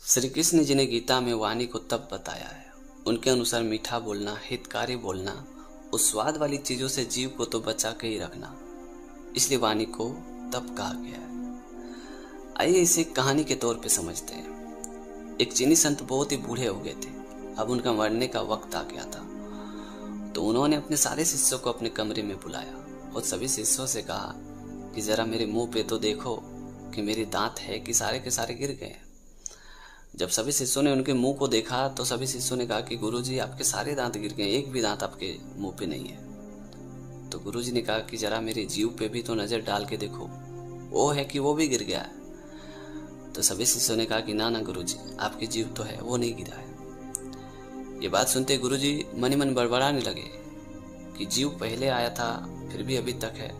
श्री कृष्ण जी ने गीता में वाणी को तप बताया है। उनके अनुसार मीठा बोलना, हितकारी बोलना, उस स्वाद वाली चीजों से जीव को तो बचा के ही रखना, इसलिए वाणी को तप कहा गया है। आइए इसे कहानी के तौर पे समझते हैं। एक चीनी संत बहुत ही बूढ़े हो गए थे। अब उनका मरने का वक्त आ गया था। तो उन्होंने अपने सारे शिष्यों को अपने कमरे में बुलाया और सभी शिष्यों से कहा कि जरा मेरे मुंह पे तो देखो कि मेरे दांत है कि सारे के सारे गिर गए। जब सभी शिष्यों ने उनके मुंह को देखा तो सभी शिष्यों ने कहा कि गुरुजी आपके सारे दांत गिर गए, एक भी दांत आपके मुंह पे नहीं है। तो गुरुजी ने कहा कि जरा मेरे जीव पे भी तो नजर डाल के देखो, वो है कि वो भी गिर गया है। तो सभी शिष्यों ने कहा कि ना ना गुरुजी, आपके जीव तो है, वो नहीं गिरा है। ये बात सुनते गुरुजी मन ही मन बड़बड़ाने लगे कि जीव पहले आया था फिर भी अभी तक है,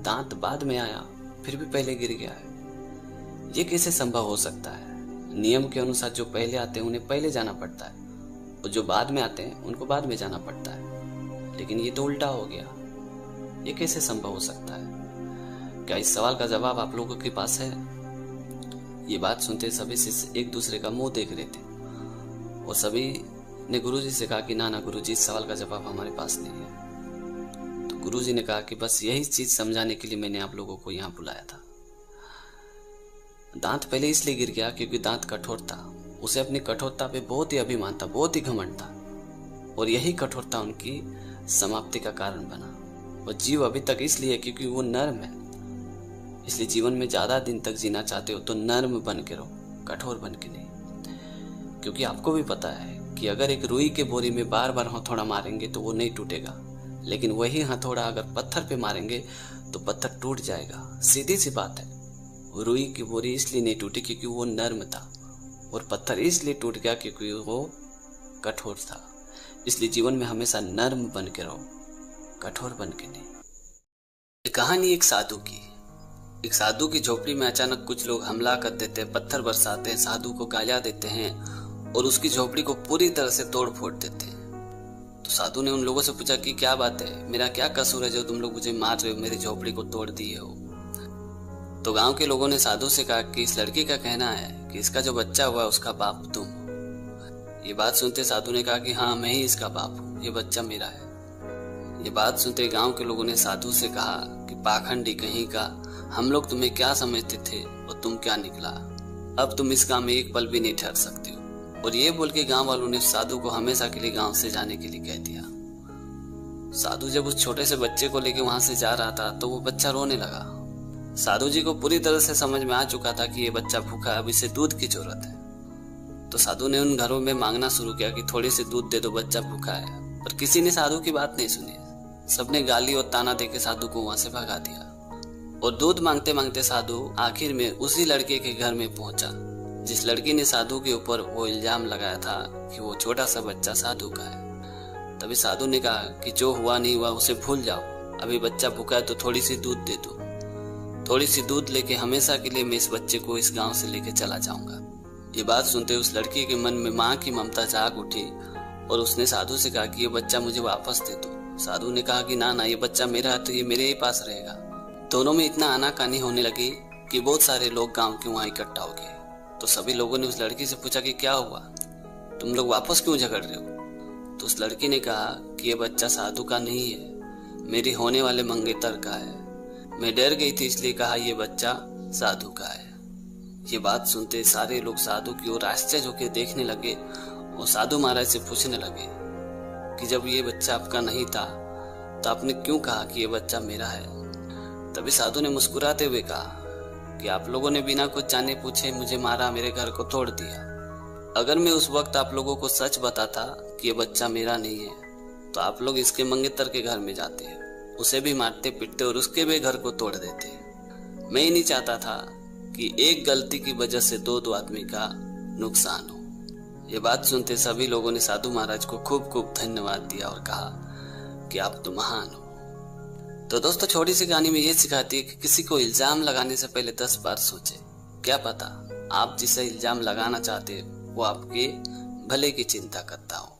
दांत बाद में आया फिर भी पहले गिर गया है। ये कैसे संभव हो सकता है? नियम के अनुसार जो पहले आते हैं उन्हें पहले जाना पड़ता है और जो बाद में आते हैं उनको बाद में जाना पड़ता है, लेकिन ये तो उल्टा हो गया। ये कैसे संभव हो सकता है? क्या इस सवाल का जवाब आप लोगों के पास है? ये बात सुनते सभी शिष्य एक दूसरे का मुंह देख रहे थे और सभी ने गुरुजी से कहा कि ना ना गुरुजी, इस सवाल का जवाब हमारे पास नहीं है। तो गुरुजी ने कहा कि बस यही चीज समझाने के लिए मैंने आप लोगों को यहाँ बुलाया था। दांत पहले इसलिए गिर गया क्योंकि दांत कठोर था। उसे अपनी कठोरता पे बहुत ही अभिमान था, बहुत ही घमंड था, और यही कठोरता उनकी समाप्ति का कारण बना। और जीव अभी तक इसलिए क्योंकि वो नर्म है। इसलिए जीवन में ज्यादा दिन तक जीना चाहते हो तो नर्म बन के रहो, कठोर बन के नहीं। क्योंकि आपको भी पता है कि अगर एक रुई के बोरी में बार बार हथौड़ा मारेंगे तो वो नहीं टूटेगा, लेकिन वही हथौड़ा अगर पत्थर पे मारेंगे तो पत्थर टूट जाएगा। सीधी सी बात है। रुई की बोरी इसलिए नहीं टूटी क्योंकि वो नर्म था, और पत्थर इसलिए टूट गया क्योंकि वो कठोर था। इसलिए जीवन में हमेशा नर्म बन के रहो, कठोर बन के नहीं। ये कहानी एक साधु की झोपड़ी में अचानक कुछ लोग हमला कर देते हैं, पत्थर बरसाते हैं, साधु को गालियां देते हैं और उसकी झोपड़ी को पूरी तरह से तोड़ फोड़ देते हैं। तो साधु ने उन लोगों से पूछा कि क्या बात है, मेरा क्या कसूर है जो तुम लोग मुझे मार रहे हो, मेरी झोपड़ी को तोड़ दिए हो। तो गांव के लोगों ने साधु से कहा कि इस लड़की का कहना है कि इसका जो बच्चा हुआ है उसका बाप तुम हो। ये बात सुनते साधु ने कहा कि हाँ, मैं ही इसका बाप हूँ, ये बच्चा मेरा है। ये बात सुनते गांव के लोगों ने साधु से कहा कि पाखंडी कहीं का, हम लोग तुम्हें क्या समझते थे और तुम क्या निकला। अब तुम इस गांव में एक पल भी नहीं ठहर सकते हो। और ये बोल के गांव वालों ने साधु को हमेशा के लिए गांव से जाने के लिए कह दिया। साधु जब उस छोटे से बच्चे को लेके वहां से जा रहा था तो वो बच्चा रोने लगा। साधु जी को पूरी तरह से समझ में आ चुका था कि ये बच्चा भूखा है, अब इसे दूध की जरूरत है। तो साधु ने उन घरों में मांगना शुरू किया कि थोड़ी सी दूध दे दो, बच्चा भूखा है। पर किसी ने साधु की बात नहीं सुनी। सबने गाली और ताना देके साधु को वहां से भगा दिया। और दूध मांगते मांगते साधु आखिर में उसी लड़के के घर में पहुंचा जिस लड़की ने साधु के ऊपर वो इल्जाम लगाया था कि वो छोटा सा बच्चा साधु का है। तभी साधु ने कहा कि जो हुआ नहीं हुआ उसे भूल जाओ, अभी बच्चा भूखा है तो थोड़ी सी दूध दे दो। थोड़ी सी दूध लेके हमेशा के लिए मैं इस बच्चे को इस गांव से लेके चला जाऊंगा। ये बात सुनते उस लड़की के मन में माँ की ममता जाग उठी और उसने साधु से कहा कि ये बच्चा मुझे वापस दे दो। साधु ने कहा कि ना ना, ये बच्चा मेरा है तो ये मेरे ही पास रहेगा। दोनों में इतना आनाकानी होने लगी कि बहुत सारे लोग गांव के वहां इकट्ठा हो गए। तो सभी लोगों ने उस लड़की से पूछा कि क्या हुआ, तुम लोग वापस क्यों झगड़ रहे हो। तो उस लड़की ने कहा कि ये बच्चा साधु का नहीं है, मेरी होने वाले मंगेतर का है। मैं डर गई थी इसलिए कहा ये बच्चा साधु का है। ये बात सुनते सारे लोग साधु की ओर आश्चर्य होकर देखने लगे और साधु महाराज से पूछने लगे कि जब ये बच्चा आपका नहीं था तो आपने क्यों कहा कि ये बच्चा मेरा है। तभी साधु ने मुस्कुराते हुए कहा कि आप लोगों ने बिना कुछ जाने पूछे मुझे मारा, मेरे घर को तोड़ दिया। अगर मैं उस वक्त आप लोगों को सच बताता कि ये बच्चा मेरा नहीं है तो आप लोग इसके मंगेतर के घर में जाते, उसे भी मारते पीटते और उसके भी घर को तोड़ देते। मैं ही नहीं चाहता था कि एक गलती की वजह से दो आदमी का नुकसान हो। ये बात सुनते सभी लोगों ने साधु महाराज को खूब खूब धन्यवाद दिया और कहा कि आप तो महान हो। तो दोस्तों, छोटी सी कहानी में ये सिखाती है कि किसी को इल्जाम लगाने से पहले 10 बार सोचे। क्या पता आप जिसे इल्जाम लगाना चाहते वो आपके भले की चिंता करता हो।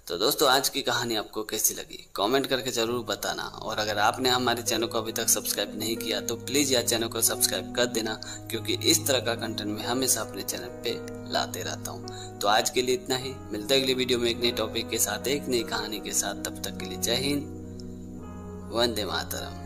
तो दोस्तों आज की कहानी आपको कैसी लगी कमेंट करके ज़रूर बताना। और अगर आपने हमारे चैनल को अभी तक सब्सक्राइब नहीं किया तो प्लीज़ यार चैनल को सब्सक्राइब कर देना, क्योंकि इस तरह का कंटेंट मैं हमेशा अपने चैनल पे लाते रहता हूँ। तो आज के लिए इतना ही, मिलते हैं अगली वीडियो में एक नए टॉपिक के साथ, एक नई कहानी के साथ। तब तक के लिए जय हिंद, वंदे मातरम।